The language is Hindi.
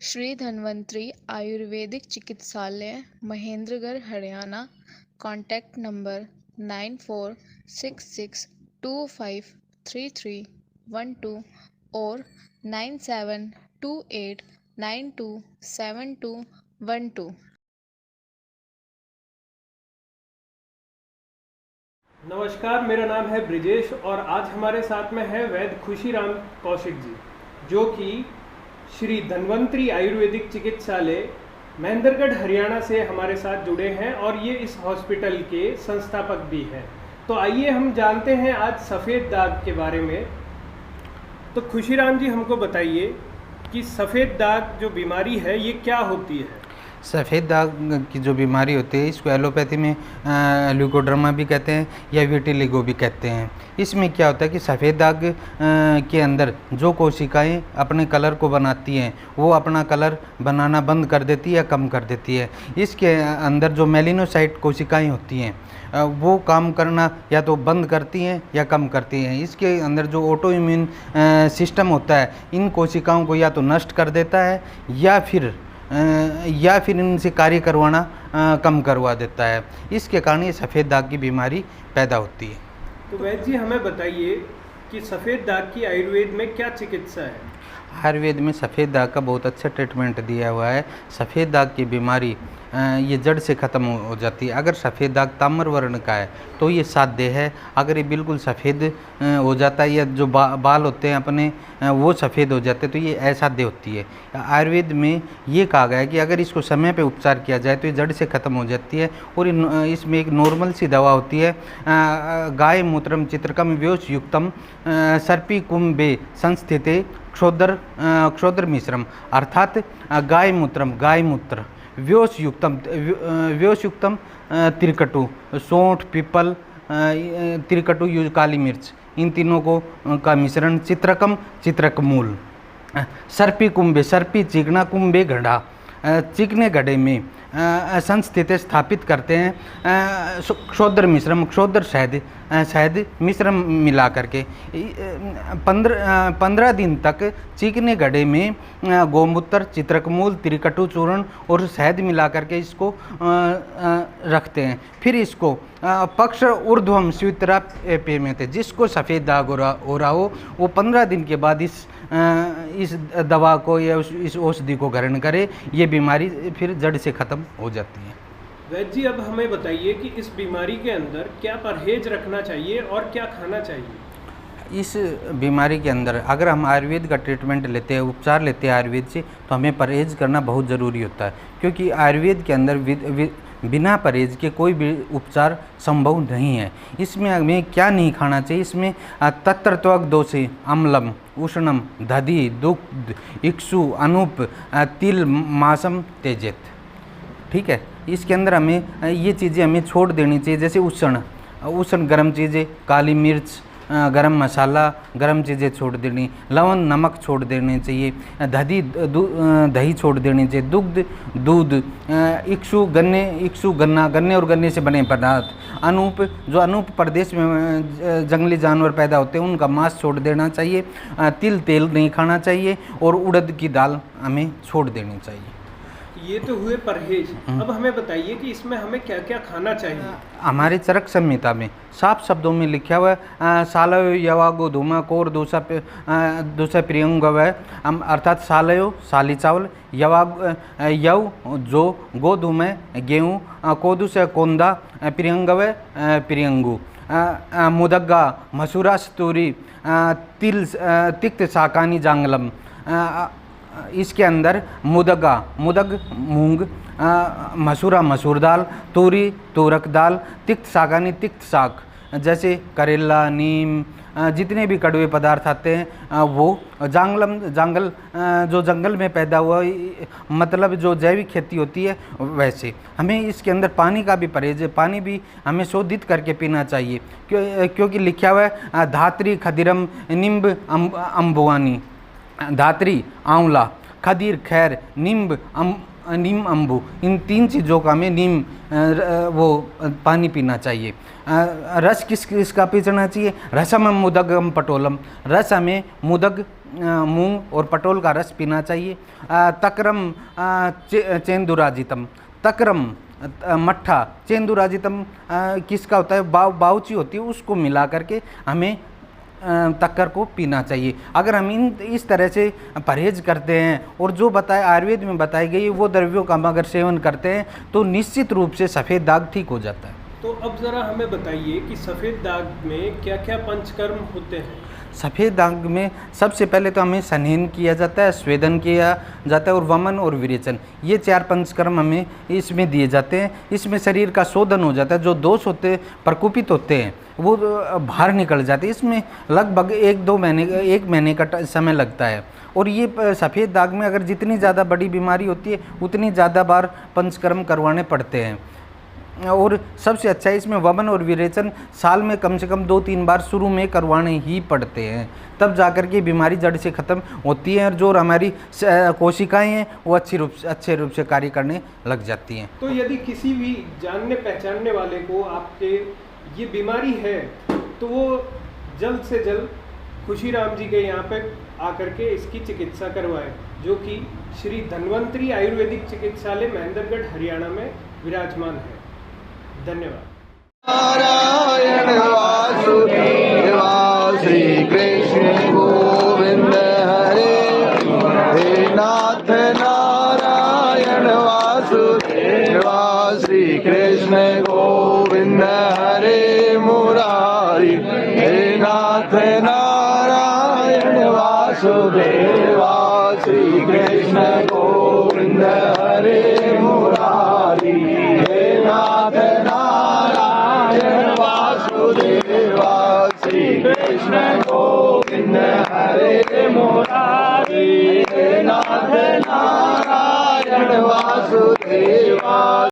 श्री धन्वंतरी आयुर्वेदिक चिकित्सालय महेंद्रगढ़ हरियाणा। कॉन्टैक्ट नंबर 9466253312 और 9728927212। नमस्कार, मेरा नाम है ब्रिजेश और आज हमारे साथ में है वैद्य खुशीराम कौशिक जी, जो कि श्री धन्वंतरी आयुर्वेदिक चिकित्सालय महेंद्रगढ़ हरियाणा से हमारे साथ जुड़े हैं और ये इस हॉस्पिटल के संस्थापक भी हैं। तो आइए हम जानते हैं आज सफ़ेद दाग के बारे में। तो खुशीराम जी, हमको बताइए कि सफ़ेद दाग जो बीमारी है ये क्या होती है? सफ़ेद दाग की जो बीमारी होती है इसको एलोपैथी में ल्यूकोड्रमा भी कहते हैं या विटिलिगो भी कहते हैं। इसमें क्या होता है कि सफ़ेद दाग के अंदर जो कोशिकाएं अपने कलर को बनाती हैं वो अपना कलर बनाना बंद कर देती है या कम कर देती है। इसके अंदर जो मेलिनोसाइट कोशिकाएं होती हैं वो काम करना या तो बंद करती हैं या कम करती हैं। इसके अंदर जो ऑटो इम्यून सिस्टम होता है इन कोशिकाओं को या तो नष्ट कर देता है या फिर इनसे कार्य करवाना कम करवा देता है। इसके कारण ये सफ़ेद दाग की बीमारी पैदा होती है। तो वैद्य जी, हमें बताइए कि सफ़ेद दाग की आयुर्वेद में क्या चिकित्सा है? आयुर्वेद में सफ़ेद दाग का बहुत अच्छा ट्रीटमेंट दिया हुआ है। सफ़ेद दाग की बीमारी ये जड़ से ख़त्म हो जाती है। अगर सफ़ेद दाग ताम्र वर्ण का है तो ये साध्य है। अगर ये बिल्कुल सफ़ेद हो जाता है या जो बाल होते हैं अपने वो सफ़ेद हो जाते हैं तो ये असाध्य होती है। आयुर्वेद में ये कहा गया है कि अगर इसको समय पे उपचार किया जाए तो ये जड़ से ख़त्म हो जाती है। और इसमें एक नॉर्मल सी दवा होती है, गाय मूत्रम चित्रकम व्योस युक्तम सर्पी कुंभे संस्थिते क्षोद्र मिश्रम, अर्थात गाय मूत्र व्योस युक्तम तिरकटु, सौंठ, पीपल, तिरकटु, काली मिर्च, इन तीनों को का मिश्रण, चित्रक मूल, सर्पी कुंभे, सर्पी चिकना, कुंभे घड़ा, चिकने घड़े में संस्थित स्थापित करते हैं। क्षोद्र मिश्रम, क्षोद्र शहद मिश्रम मिला करके 15 दिन तक चिकने घड़े में गोमूत्र, चित्रकमूल, त्रिकटु चूर्ण और शहद मिला करके इसको रखते हैं। फिर इसको पक्ष ऊर्ध्वम स्वीतरा पेमेते, जिसको सफ़ेद दाग हो रहा हो वो 15 दिन के बाद इस दवा को या इस औषधि को ग्रहण करे, ये बीमारी फिर जड़ से ख़त्म हो जाती है। वैद्य जी, अब हमें बताइए कि इस बीमारी के अंदर क्या परहेज रखना चाहिए और क्या खाना चाहिए? इस बीमारी के अंदर अगर हम आयुर्वेद का ट्रीटमेंट लेते हैं, उपचार लेते हैं आयुर्वेद से, तो हमें परहेज करना बहुत ज़रूरी होता है। क्योंकि आयुर्वेद के अंदर बिना परहेज के कोई भी उपचार संभव नहीं है। इसमें हमें क्या नहीं खाना चाहिए? इसमें तत्रत्वक दोषी, अम्लम, उष्णम, दधि, दुग्ध, इक्षु, अनूप, तिल, मासम, तेजित। ठीक है, इसके अंदर हमें ये चीज़ें हमें छोड़ देनी चाहिए। जैसे उष्ण गर्म चीज़ें, काली मिर्च, गरम मसाला, गरम चीज़ें छोड़ देनी, लवण, नमक छोड़ देने चाहिए, दही छोड़ देनी चाहिए, दुग्ध, दूध, इक्षु, गन्ने और गन्ने से बने पदार्थ, अनूप प्रदेश में जंगली जानवर पैदा होते हैं उनका मांस छोड़ देना चाहिए, तेल नहीं खाना चाहिए और उड़द की दाल हमें छोड़ देनी चाहिए। ये तो हुए परहेज। अब हमें बताइए कि इसमें हमें क्या क्या खाना चाहिए? हमारे चरक संहिता में साफ शब्दों में लिखा हुआ है, सालयो यवागो धूमा कोर दूसरा प्रियंगव है, अर्थात सालयो साली चावल, यव जो गोधूम है गेहूँ, कोदू से कोंदा, प्रियंगव प्रियंगू, मुदग्गा मसूरा स्तूरी, तिल तिक्त शाकानी जांगलम। इसके अंदर मुदग मूंग, मसूर दाल, तूरक दाल, तिक्त शाकानी तिक्त शाक जैसे करेला, नीम, जितने भी कड़वे पदार्थ आते हैं वो, जांगल जो जंगल में पैदा हुआ, मतलब जो जैविक खेती होती है वैसे। हमें इसके अंदर पानी का भी परहेज है, पानी भी हमें शोधित करके पीना चाहिए। क्योंकि लिखा हुआ है धात्री, खदिरम, निम्ब, अम्बुआनी, धात्री, आंवला, खदीर, खैर, नीम अम्बू, इन 3 चीज़ों का हमें वो पानी पीना चाहिए। रस किसका पीना चाहिए? रसम मुदगम पटोलम, रस हमें मुदग मूंग और पटोल का रस पीना चाहिए। तक्रम चेंदुराजितम, तक्रम मट्ठा, चेंदुराजितम किसका होता है, बाउची होती है, उसको मिला करके हमें तक्कर को पीना चाहिए। अगर हम इस तरह से परहेज करते हैं और जो आयुर्वेद में बताई गई वो द्रव्यों का हम अगर सेवन करते हैं तो निश्चित रूप से सफ़ेद दाग ठीक हो जाता है। तो अब ज़रा हमें बताइए कि सफ़ेद दाग में क्या क्या पंचकर्म होते हैं। सफ़ेद दाग में सबसे पहले तो हमें स्नेहन किया जाता है, स्वेदन किया जाता है और वमन और विरेचन, ये 4 पंचकर्म हमें इसमें दिए जाते हैं। इसमें शरीर का शोधन हो जाता है, जो दोष होते हैं, प्रकोपित होते हैं, वो बाहर निकल जाते हैं। इसमें लगभग 1 महीने का समय लगता है। और ये सफ़ेद दाग में अगर जितनी ज़्यादा बड़ी बीमारी होती है उतनी ज़्यादा बार पंचकर्म करवाने पड़ते हैं। और सबसे अच्छा इसमें वमन और विरेचन साल में कम से कम 2-3 बार शुरू में करवाने ही पड़ते हैं, तब जाकर के बीमारी जड़ से ख़त्म होती है और जो हमारी कोशिकाएं हैं वो अच्छे रूप से कार्य करने लग जाती हैं। तो यदि किसी भी जानने पहचानने वाले को आपके ये बीमारी है तो वो जल्द से जल्द खुशीराम जी के यहाँ पे आकर के इसकी चिकित्सा करवाएं, जो कि श्री धन्वंतरी आयुर्वेदिक चिकित्सालय महेंद्रगढ़ हरियाणा में विराजमान है। धन्यवाद। नारायण वासुदेवा श्री कृष्ण गोविंद हरे, हे नाथ नारायण वासुदेवा श्री कृष्ण गोविंद हरे मुरारी, हे नाथ नारायण वासुदेवा श्री कृष्ण गोविंद हरे मुरारी, हे नाथ नारायण वासुदेवा श्री कृष्ण गोविंद हरे मुरारी।